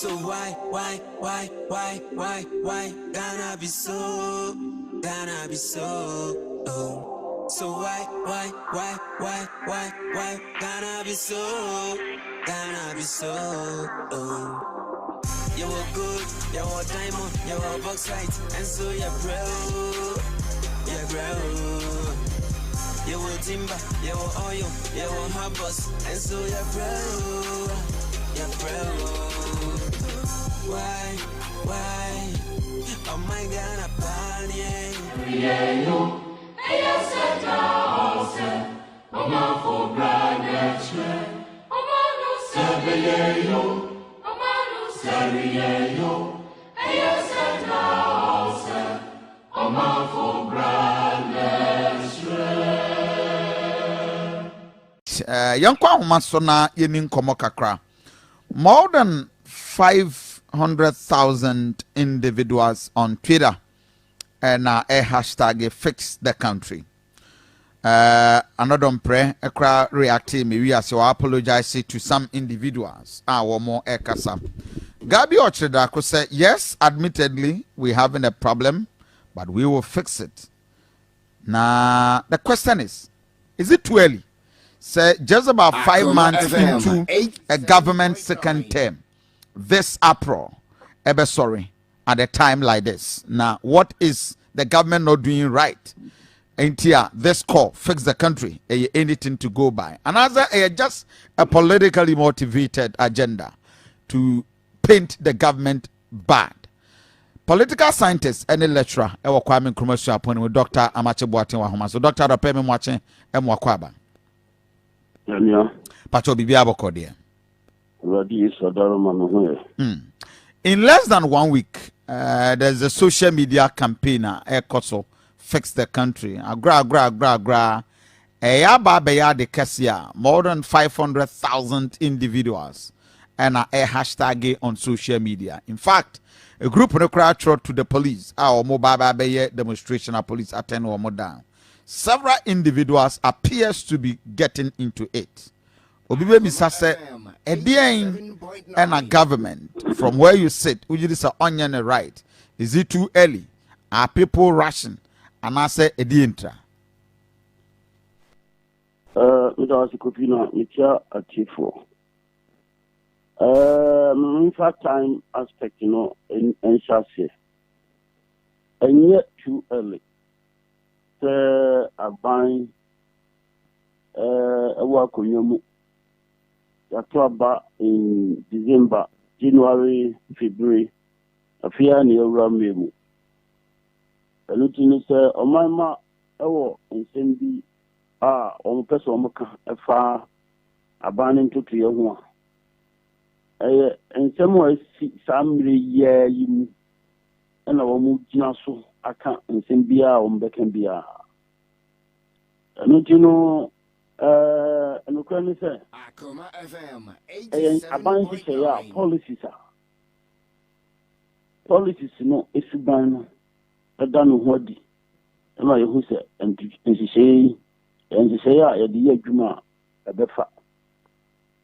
So why Ghana be so, Ghana be so, oh. So why Ghana be so, Ghana be so, oh. You were good, you were diamond, you were box right, and so you're bro, you were timber, you were oil, you were harbors, and so you're bro. Why? Oh my God, I'm partying. Yeah, you. Hey, you said awesome. I'm out for brothers. I'm out to say you. I'm out to say you. Hey, you said awesome. I'm out for brothers. Young Masona Yenin Komokakra. More than 500,000 individuals on Twitter and a hashtag fix the country. Another prayer, Accra reacting me. We are so apologize to some individuals. Our more ekasa. Gabi Ochedako said, yes, admittedly, we're having a problem, but we will fix it. Now, the question is it too early? Say just about 5 months into a government second term, this April, sorry, at a time like this. Now, what is the government not doing right? Ain't here, this call, fix the country, anything to go by. Another, just a politically motivated agenda to paint the government bad. Political scientist, any lecturer, Kwame Nkrumah appointed with Dr. Amache Boateng Wahoma. So, Dr. Adopemi Mwache, Mwakwaba. Pacho bibi aboko there. In less than 1 week, there's a social media campaign Ekoso fix the country. Agra. Beya de Kessia, more than 500,000 individuals and a hashtag on social media. In fact, a group of crowd trot to the police. Our mobile demonstration of police attend or more down. Several individuals appears to be getting into it. Obibe Misa said, and a government from where you sit, which is an onion right. Is it too early? Are people rushing? And I say, Edientra. Without a copina, Micha at Tifo. In fact, time aspect, in chassis. And yet too early. A buying a work on your Yatoba in December, January, February, a fear near Ramemu. A lieutenant said, "O my ma, and send be on person a far a banning to clear one. And somewhere some year you and our move so. I can't send beer on Beckham beer. And you know, and the Colonel said, I bind to say, policies are policies, no, it's a ban, a done what and I who said, and she say, the year Juma, a befa.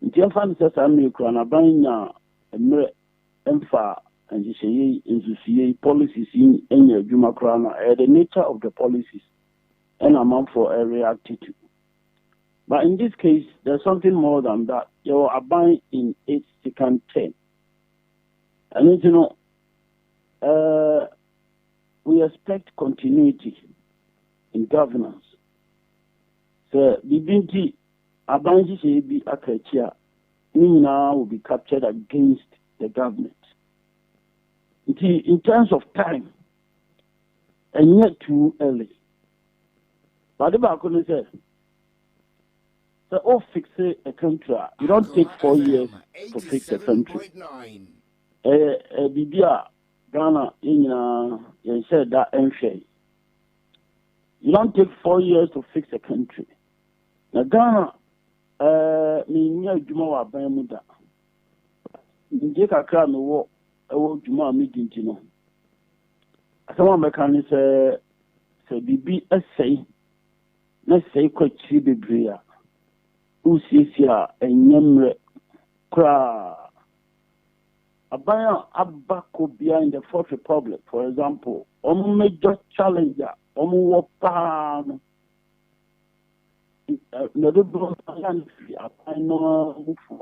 Until Fan says, I'm a crown, a bind now, a mere empha. And you say, in policies in any Juma Krana, the nature of the policies and amount for a reactivity. But in this case, there's something more than that. You are buying in 8 second 10. And you know, we expect continuity in governance. So, the binti, Abanji be Akrechia, now will be captured against the government. In terms of time, and yet too early. But the back on said, so all fix a country. You don't take 4 years to fix a country. Bibia, Ghana, you said that unfair. You don't take 4 years to fix a country. Now Ghana, me Juma Bamuda. Take a crown of war. Juma meeting, you know. Someone mechanic say, Bibi, essay, let's say, quite cheap, Bria. Who sees here a yamre cra. Abaya Abako behind the Fourth Republic, for example, major challenger, Wapano.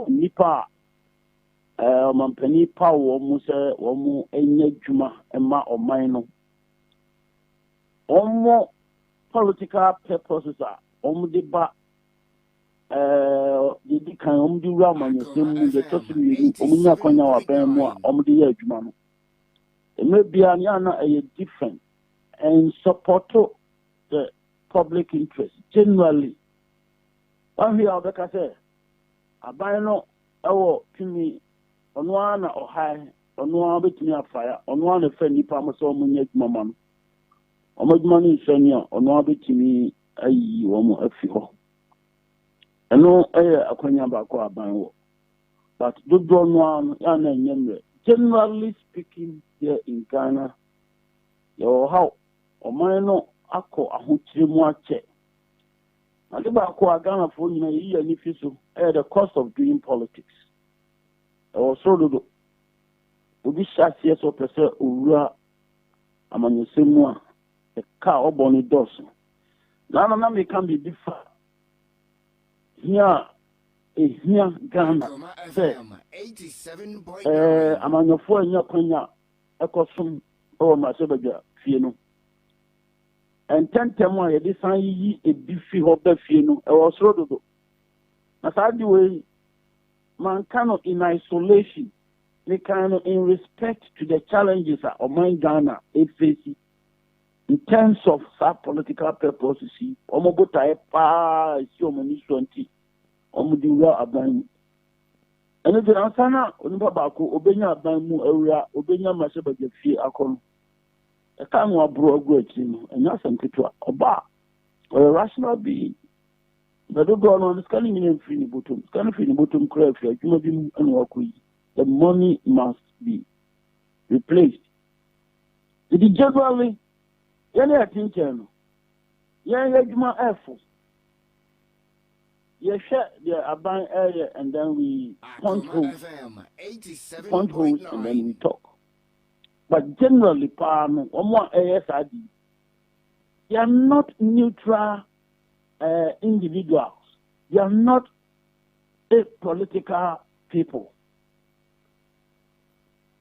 Nipa Mampani Power Muse Omu Enye Juma Emma or Mino. Omo political purposes are Omdiba the kind of the Raman, the Tossing, Omina Konya, Bemwa, Omdi Jumano. It may be a different and support the public interest generally. One here, like I say, I buy no, to me, on one or high, on one between a fire, on one a friendly palmer, so many mamma. On my money, senior, on one between me, a few. I know a Konya Bako Banwo, but do one, and generally speaking, here in Ghana, your how, or mine, Ako, a Huchimwache. I live Ako Ghana for a year and if you so, at the cost of doing politics. Also, do be shot yes or Professor Ura among the same one, the car or Bonnie Dawson. Now, me can be different. Here, here, Ghana, say, among your four in your Konya, a costume or my Sabaja, Fieno. And 10 more, this sign a beefy hopper Fieno, or so. As I do, man cannot in isolation, they cannot in respect to the challenges of my Ghana, it faces. In terms of political purposes, Omobota pa so many 20 Omudura Aban. And if the answer Unibabako, Obenya Abamu area, Obenya Masaba Fi Akon, a kind of broad great, and that's something to Oba or a rational being. But don't go on scanning in Fini Bottom, scanning bottom crab, and Wakui. The money must be replaced. It is generally. I think Juma share the Aban area and then we punch holes and then we talk. But generally, Parliament, or more ASID, they are not neutral individuals. They are not political people.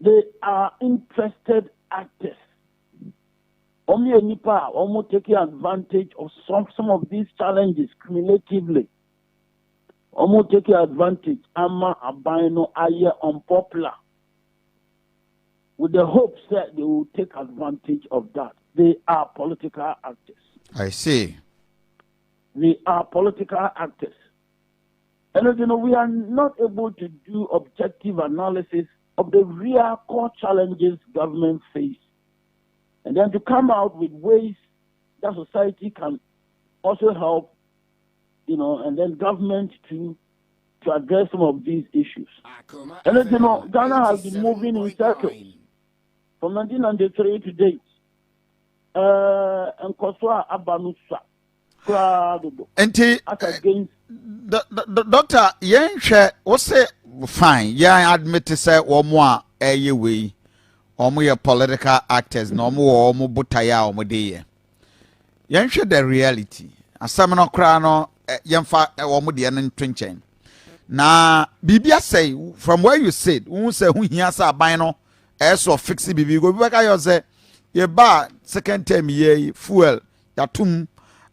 They are interested actors. Only a Nipa almost taking advantage of some of these challenges cumulatively. Almost taking advantage, Ama Abino Aye unpopular. With the hopes that they will take advantage of that. They are political actors. I see. They are political actors. And we are not able to do objective analysis of the real core challenges government face. And then to come out with ways that society can also help, and then government to address some of these issues. And then, Ghana has been moving in circles from 1993 to date. And Koswa Abanusa. Doctor, what's it fine? Yeah, admit to say one more way. Omo political actors no omo butaya omo dey yenhwe the reality asam no kra no yemfa omo de no ntwenchen na bibia say from where you said who say hu hia sa ban no so fix bibi go bibeka yo say ye ba second term ye fuel yatum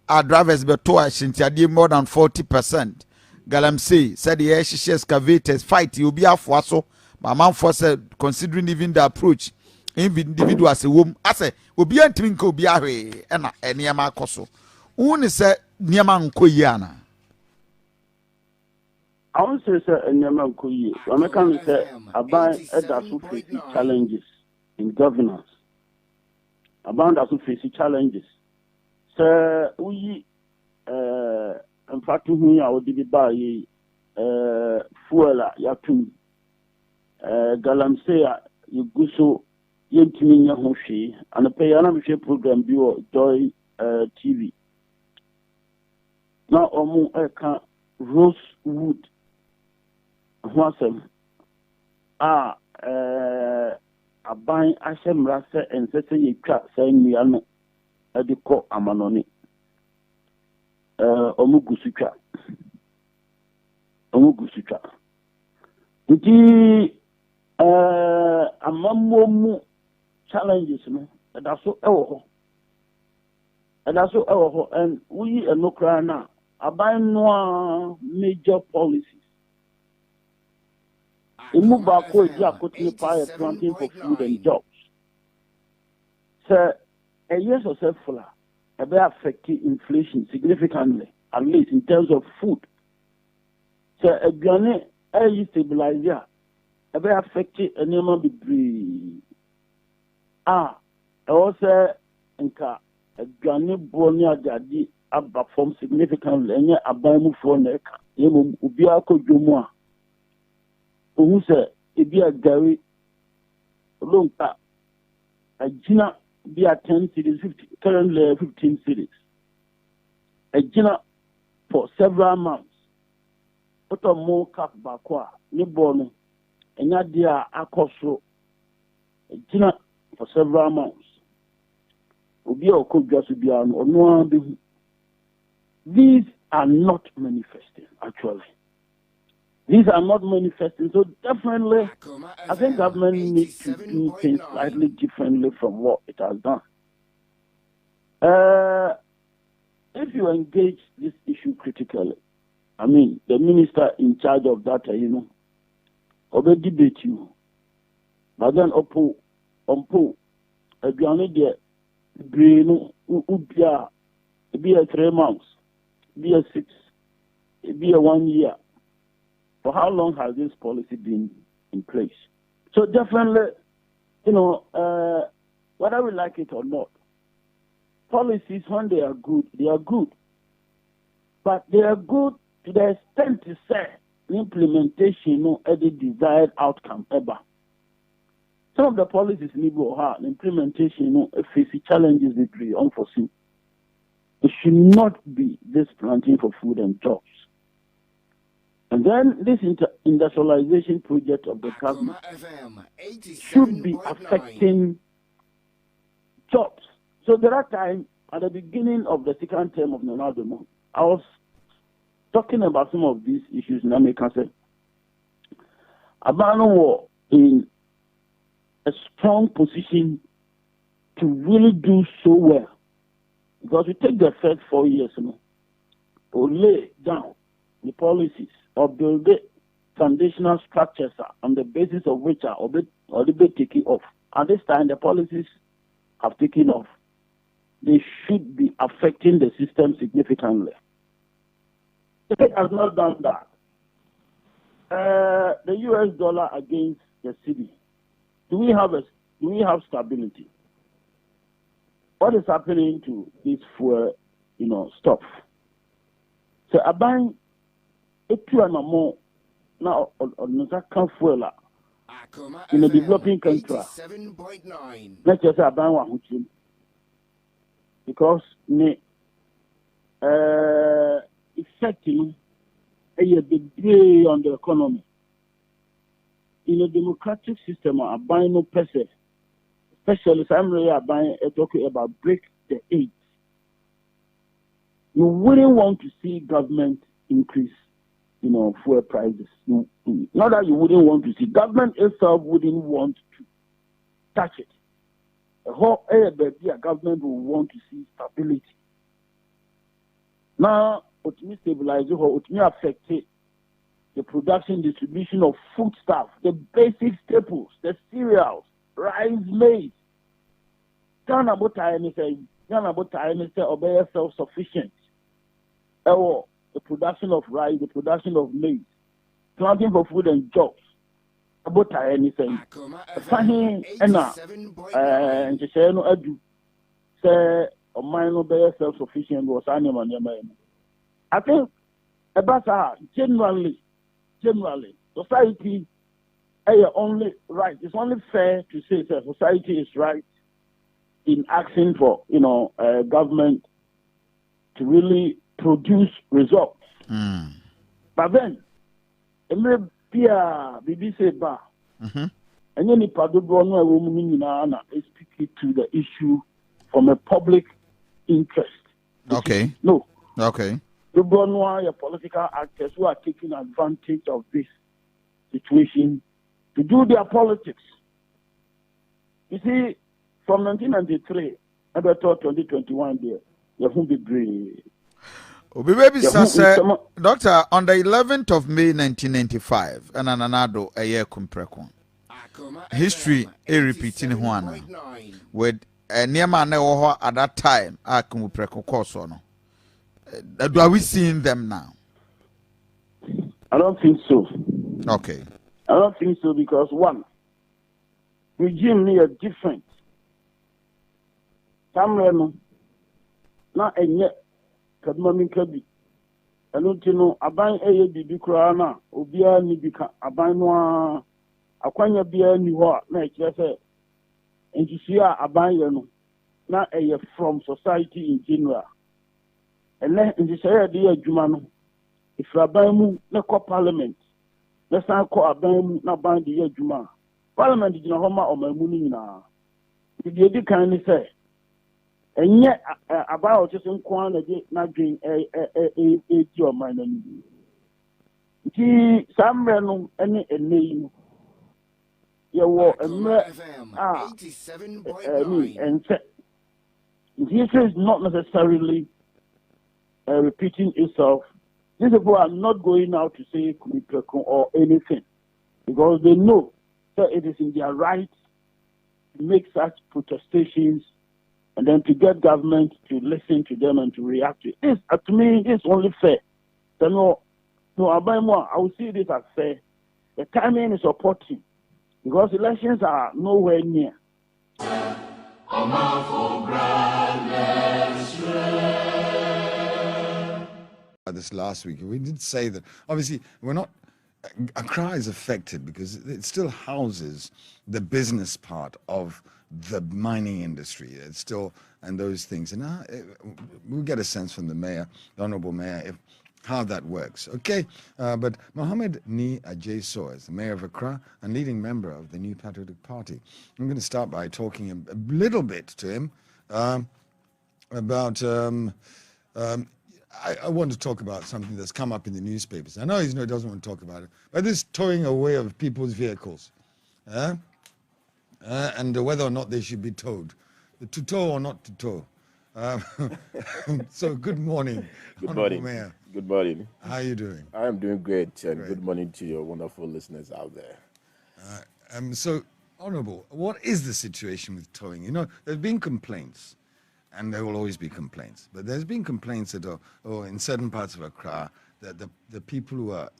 our drivers be to ashintiade more than 40%. Galamsey said the air excavators fight you be afo so my for said considering even the approach individuals a womb I say obi antimi nka obi ahwe e na enema akoso won say niema nko yi ana I won't say enema nko yi I can say about that face challenges in governance about that face challenges so we in fact who ya odi bi ba yi fuela yatum Galamsey Yuguso Yentiminya Hoshi and a Payana Michel program bio Joy TV. Now Omu Eka Rosewood Wasem aban ahyɛ mmara sɛ ɛnsɛ sɛ yɛtwa saa nnua no de kɔ amanɔne ɔmo gu so twa nti amammuo mu challenges no ɛda so ɛwɔ hɔ and woyi ɛno koraa no a aban no a major policies emu baako edi akotene paa yɛ planting for food and jobs sɛ ɛyɛ successful a ɛbɛ affect inflation significantly, at least in terms of food. So aduane ɛyi stabilize a ɛbɛ affect nneɛma bebree ɛwɔ sɛ nka aduane boɔ ne adeade aba fam significantly ɛnyɛ aban mufoɔ na ɛka yɛmɔ obiara kɔ dwom a ohu sɛ ebi agari lonka agyina be at 10 cities, 50, currently 15 cities. A dinner for several months. What a more cap bakwa, newborn, and yadia akoso. A dinner for several months. Ubia could just be on no. These are not manifesting, actually. These are not manifesting. So definitely, I think government needs to do things slightly differently from what it has done. If you engage this issue critically, I mean, the minister in charge of that, will debate you. But then, be a 3 months, be a 6, be a 1 year. For how long has this policy been in place? So definitely, whether we like it or not, policies, when they are good, But they are good to the extent to say the implementation at the desired outcome ever. Some of the policies need to have implementation face challenges that we unforeseen. It should not be this planting for food and jobs. And then this industrialization project of the government should be affecting jobs. So there are times at the beginning of the second term of Nonado, I was talking about some of these issues in America. Said, Abano was in a strong position to really do so well. Because we take the first 4 years, to lay down the policies or build the foundational structures on the basis of which are already taken off. At this time, the policies have taken off. They should be affecting the system significantly. If it has not done that, the US dollar against the cedi, do we have stability? What is happening to this fuel, stuff? So I buy it to an more now on the fuel in a developing country. Let's just say I buy one because affecting a big on the economy. In a democratic system, I buy no person. Especially I'm really talking about break the AIDS. You wouldn't want to see government increase, fuel prices. Not that you wouldn't want to see. Government itself wouldn't want to touch it. The whole area, government will want to see stability. Now, it may stabilize it or it may affect the production, distribution of foodstuff, the basic staples, the cereals, rice, maize. Ghana are self-sufficient. The production of rice, the production of maize, planting for food and jobs. About anything. Fahin and Edu say a minor bear self-sufficient was animal. I think about generally society only right. It's only fair to say that society is right in asking for government to really produce results. But then it may be a BBC bar And any padodo no woman is speaking to the issue from a public interest. Okay. No. Okay. The Bonoa political actors who are taking advantage of this situation to do their politics. You see, from 1993, about 2021, there won't be brave. Baby Doctor, on the 11th of May 1995, and another a year compreko. History a repeating one with a near man at that time. I can compreko course or no. Are we seeing them now? I don't think so. Okay. I don't think so because one, regime is different. Tamreno, not a yet, Kadmami Kabi. I don't know, Aban A. Bibi Krana, Obia Nibika, Abanwa, Aquanya Bia Niwa, like I said, and to see Abayano, not a from society in general. And then in this area, Jumano, if Rabamu, no parliament, let's not call Abamu, not bind the year Juma. Parliament is not Homa or my money now. If you kindly say, and yet about just in Kwan, not doing a your mind. Some random any name. You were a and this is not necessarily repeating itself. These people are not going out to say Kumiprekon or anything because they know that it is in their right to make such protestations and then to get government to listen to them and to react to it. This, to me, is only fair. So I will see this as fair. The timing is opportune because elections are nowhere near. This last week, we did say that obviously we're not. Accra is affected because it still houses the business part of the mining industry. It's still and those things, and we'll get a sense from the mayor, the honourable mayor, how that works. Okay, but Mohammed Ni Ajay is the mayor of Accra and leading member of the New Patriotic Party. I'm going to start by talking a little bit to him about. I want to talk about something that's come up in the newspapers. I know he doesn't want to talk about it, but this towing away of people's vehicles, and whether or not they should be towed, to tow or not to tow. So good morning, Good morning. Mayor. Good morning. How are you doing? I am doing great, and good morning to your wonderful listeners out there. So, Honourable, what is the situation with towing? You know, there's been complaints. And there will always be complaints. But there's been complaints that in certain parts of Accra, that the people who are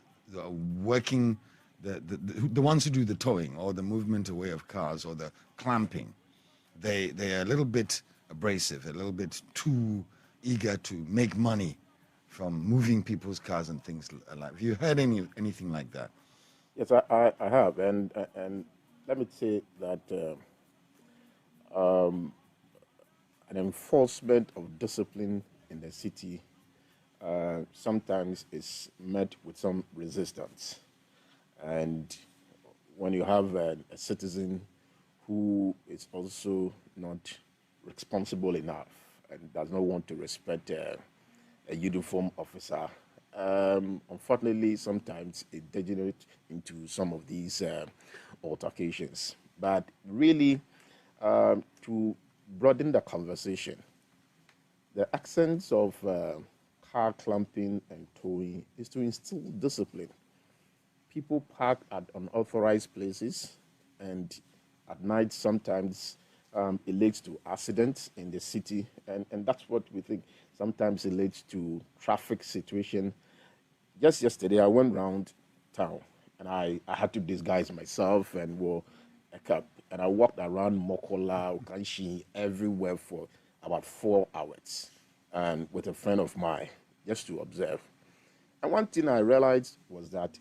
working, the ones who do the towing or the movement away of cars or the clamping, they are a little bit abrasive, a little bit too eager to make money from moving people's cars and things like. Have you heard anything like that? Yes, I have, and let me say that an enforcement of discipline in the city sometimes is met with some resistance. And when you have a citizen who is also not responsible enough and does not want to respect a uniform officer, unfortunately, sometimes it degenerates into some of these altercations. But really, to broaden the conversation, the essence of car clamping and towing is to instill discipline. People park at unauthorized places, and at night sometimes it leads to accidents in the city, and that's what we think sometimes it leads to traffic situation. Just yesterday I went round town and I had to disguise myself and wore a cap, and I walked around Mokola, Ukanshi, everywhere for about 4 hours, and with a friend of mine, just to observe. And one thing I realized was that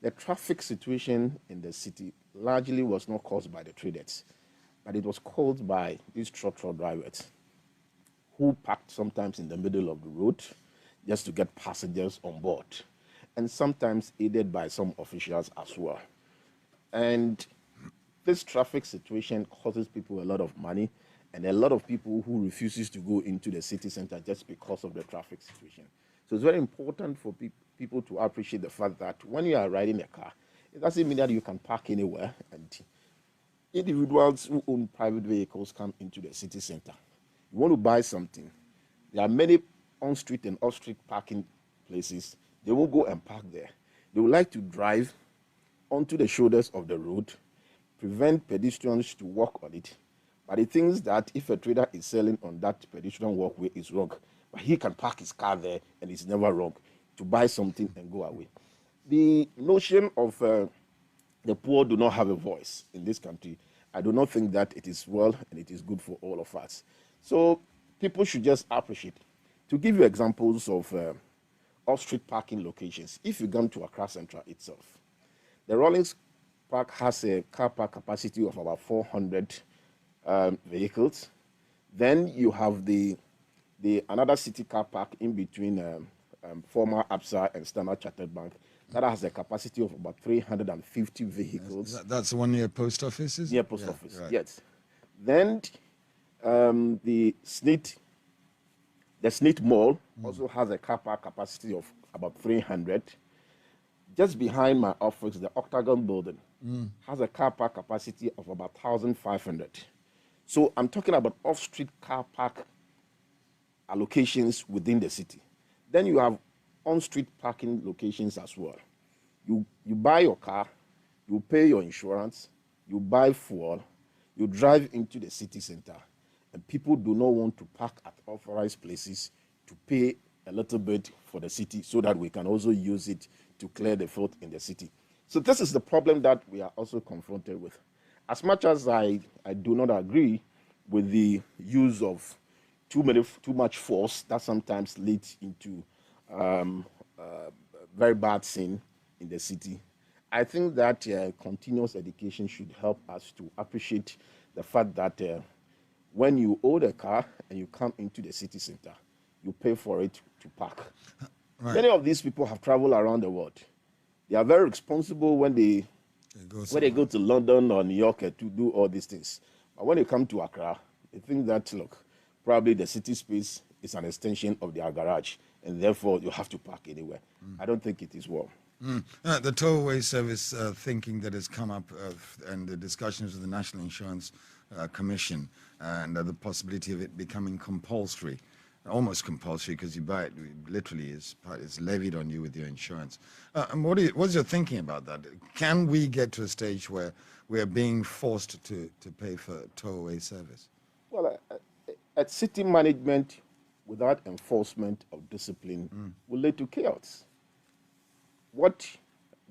the traffic situation in the city largely was not caused by the traders, but it was caused by these truck drivers who parked sometimes in the middle of the road just to get passengers on board, and sometimes aided by some officials as well. And this traffic situation causes people a lot of money, and a lot of people who refuses to go into the city center just because of the traffic situation. So it's very important for people to appreciate the fact that when you are riding a car, it doesn't mean that you can park anywhere, and individuals who own private vehicles come into the city center. You want to buy something, there are many on-street and off-street parking places. They will go and park there. They would like to drive onto the shoulders of the road, prevent pedestrians to walk on it. But he thinks that if a trader is selling on that pedestrian walkway, it's wrong. But he can park his car there, and it's never wrong to buy something and go away. The notion of the poor do not have a voice in this country, I do not think that it is well and it is good for all of us. So people should just appreciate. To give you examples of off-street parking locations, if you come to Accra Central itself, the Rawlings Park has a car park capacity of about 400 vehicles. Then you have the another city car park in between former ABSA and Standard Chartered Bank that has a capacity of about 350 vehicles. That's the one near post offices? Near post office, right. Yes. Then the SNIT Mall also has a car park capacity of about 300. Just behind my office, the Octagon building has a car park capacity of about 1,500. So I'm talking about off-street car park allocations within the city. Then you have on-street parking locations as well. You buy your car, you pay your insurance, you buy fuel, you drive into the city center, and people do not want to park at authorized places to pay a little bit for the city so that we can also use it to clear the filth in the city. So this is the problem that we are also confronted with. As much as I do not agree with the use of too much force that sometimes leads into very bad sin in the city, I think that continuous education should help us to appreciate the fact that when you own a car and you come into the city center, you pay for it to park. Right. Many of these people have traveled around the world. They are very responsible when they go to London or New York to do all these things. But when they come to Accra, they think that, look, probably the city space is an extension of their garage, and therefore you have to park anywhere. I don't think it is well. The tollway service thinking that has come up and the discussions with the National Insurance Commission and the possibility of it becoming compulsory, almost compulsory because you buy it, literally it's levied on you with your insurance. And what's your thinking about that? Can we get to a stage where we're being forced to pay for tollway service? Well, at city management without enforcement of discipline will lead to chaos. What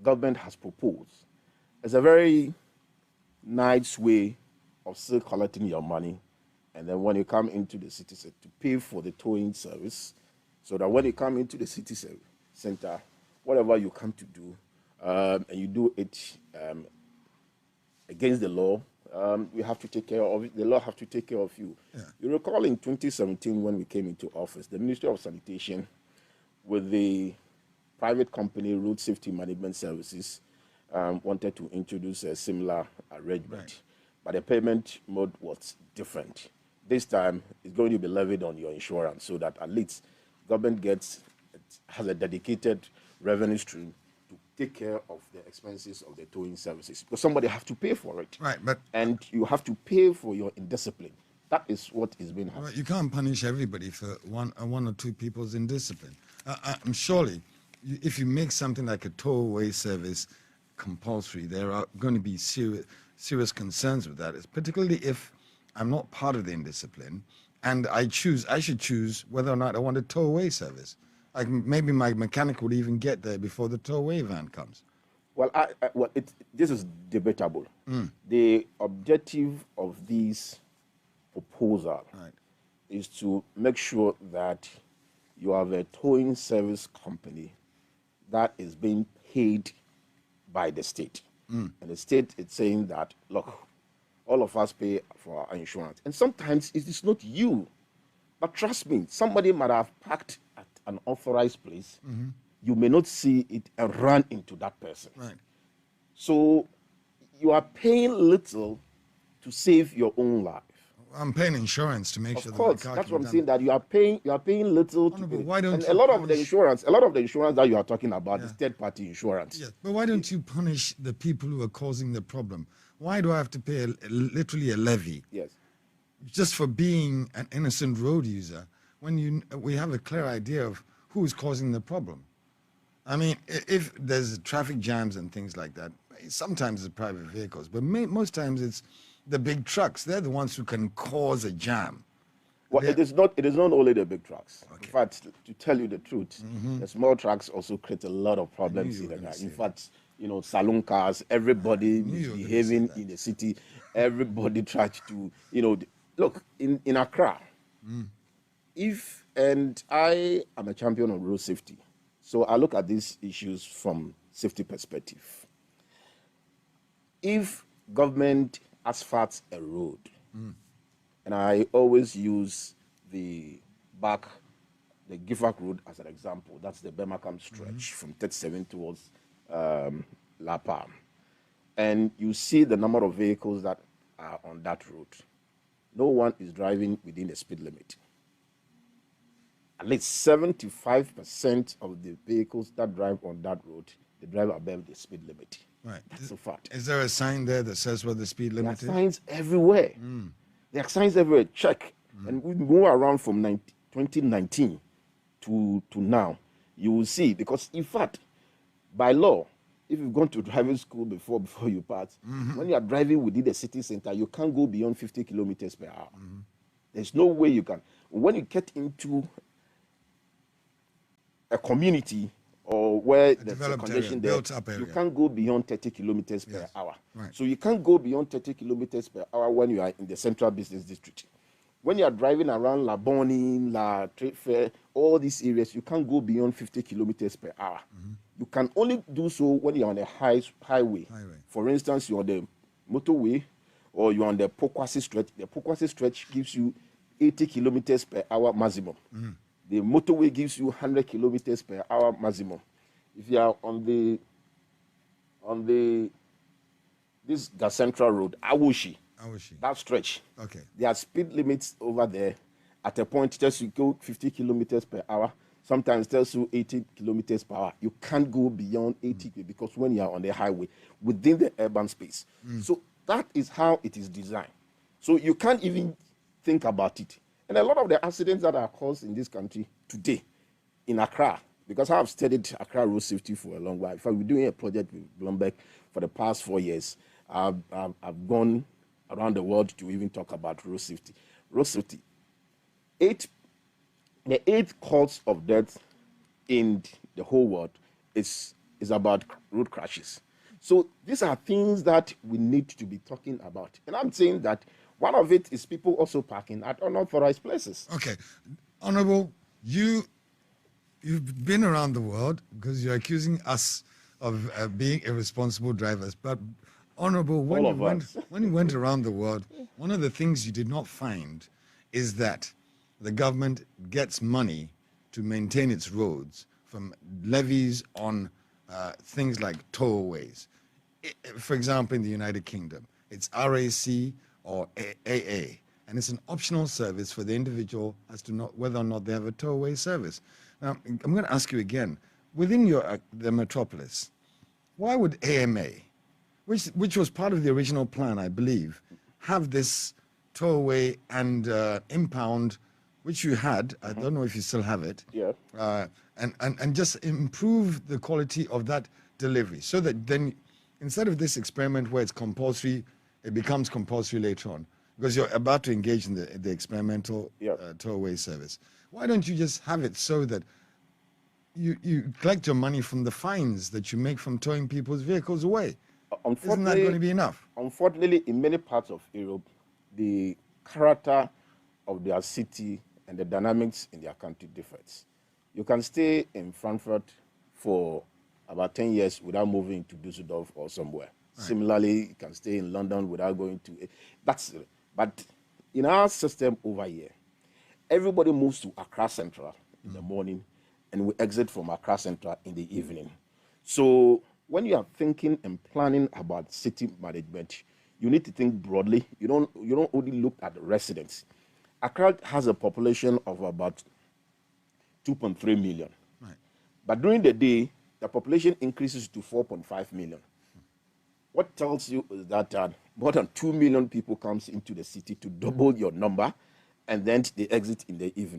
government has proposed is a very nice way of still collecting your money, and then when you come into the city center to pay for the towing service, so that when you come into the city center, whatever you come to do, and you do it against the law, you have to take care of it. The law have to take care of you. Yeah. You recall in 2017 when we came into office, the Ministry of Sanitation with the private company Road Safety Management Services wanted to introduce a similar arrangement. Right. But the payment mode was different. This time, it's going to be levied on your insurance so that at least government has a dedicated revenue stream to take care of the expenses of the towing services. Because somebody has to pay for it. Right, and you have to pay for your indiscipline. That is what is being happened. You can't punish everybody for one or two people's indiscipline. Surely, if you make something like a tollway service compulsory, there are going to be serious concerns with that, particularly if I'm not part of the indiscipline and I should choose whether or not I want a tollway service. Like maybe my mechanic would even get there before the tollway van comes. Well, this is debatable. The objective of this proposal is to make sure that you have a towing service company that is being paid by the state. And the state is saying that, look, all of us pay for our insurance. And sometimes it is not you. But trust me, somebody might have parked at an authorized place. You may not see it and run into that person. Right. So you are paying little to save your own life. I'm paying insurance to make sure Of that my course, car that's can what I'm be saying. done. That you are paying little to Honorable, pay. why don't and you a lot of the punish- insurance that you are talking about is third-party insurance. Yes, but why don't you punish the people who are causing the problem? Why do I have to pay literally a levy Yes. just for being an innocent road user when we have a clear idea of who is causing the problem? I mean, if there's traffic jams and things like that, sometimes it's private vehicles, but most times it's the big trucks. They're the ones who can cause a jam. Well, it is not only the big trucks. In fact, to tell you the truth, the small trucks also create a lot of problems in the night. In fact, saloon cars, everybody misbehaving in the city, everybody tries to, look, in Accra, and I am a champion of road safety, so I look at these issues from safety perspective. If government asphalts a road, and I always use the Gifford Road as an example. That's the Bemakam stretch from 37 towards La Palm. And you see the number of vehicles that are on that road. No one is driving within the speed limit. At least 75% of the vehicles that drive on that road, they drive above the speed limit. Right. That's a fact. Is there a sign there that says what the speed limit is? There are signs everywhere. There are signs everywhere. Check. And we move around from 2019 to now. You will see, because in fact, by law, if you've gone to driving school before you pass, when you are driving within the city center, you can't go beyond 50 kilometers per hour. There's no way you can. When you get into a community or where there's a congestion there, you can't go beyond 30 kilometers per hour. Right. So you can't go beyond 30 kilometers per hour when you are in the central business district. When you are driving around La Bonnie, La Trade Fair, all these areas, you can't go beyond 50 kilometers per hour. You can only do so when you're on a highway. For instance, you're on the motorway or you're on the Pokwasi stretch. The Pokwasi stretch gives you 80 kilometers per hour maximum. The motorway gives you 100 kilometers per hour maximum. If you are on this Central Road, Awoshi, that stretch, there are speed limits over there. At a point, it tells you go 50 kilometers per hour. Sometimes it tells you 80 kilometers per hour. You can't go beyond 80 because when you are on the highway, within the urban space. So that is how it is designed. So you can't even think about it. And a lot of the accidents that are caused in this country today, in Accra, because I have studied Accra road safety for a long while. In fact, we're doing a project with Bloomberg for the past 4 years. I've gone around the world to even talk about road safety. Road safety. The eighth cause of death in the whole world is about road crashes. So these are things that we need to be talking about. And I'm saying that one of it is people also parking at unauthorized places. Okay. Honorable, you've been around the world because you're accusing us of being irresponsible drivers. But Honorable, when you went around the world, one of the things you did not find is that the government gets money to maintain its roads from levies on things like tollaways. For example, in the United Kingdom, it's RAC or AA, and it's an optional service for the individual as to whether or not they have a tollway service. Now, I'm going to ask you again, within the metropolis, why would AMA, which was part of the original plan, I believe, have this tollway and impound, which you had, I don't know if you still have it, and just improve the quality of that delivery so that then instead of this experiment where it's compulsory, it becomes compulsory later on because you're about to engage in the experimental tollway service. Why don't you just have it so that you collect your money from the fines that you make from towing people's vehicles away? Isn't that going to be enough? Unfortunately, in many parts of Europe, the character of their city and the dynamics in their country differs. You can stay in Frankfurt for about 10 years without moving to Düsseldorf or somewhere. Right. Similarly, you can stay in London without going to... But in our system over here, everybody moves to Accra Central in the morning and we exit from Accra Central in the evening. So when you are thinking and planning about city management, you need to think broadly. You don't only look at the residents. Accra has a population of about 2.3 million. Right. But during the day, the population increases to 4.5 million. What tells you is that more than 2 million people comes into the city to double your number, and then they exit in the evening.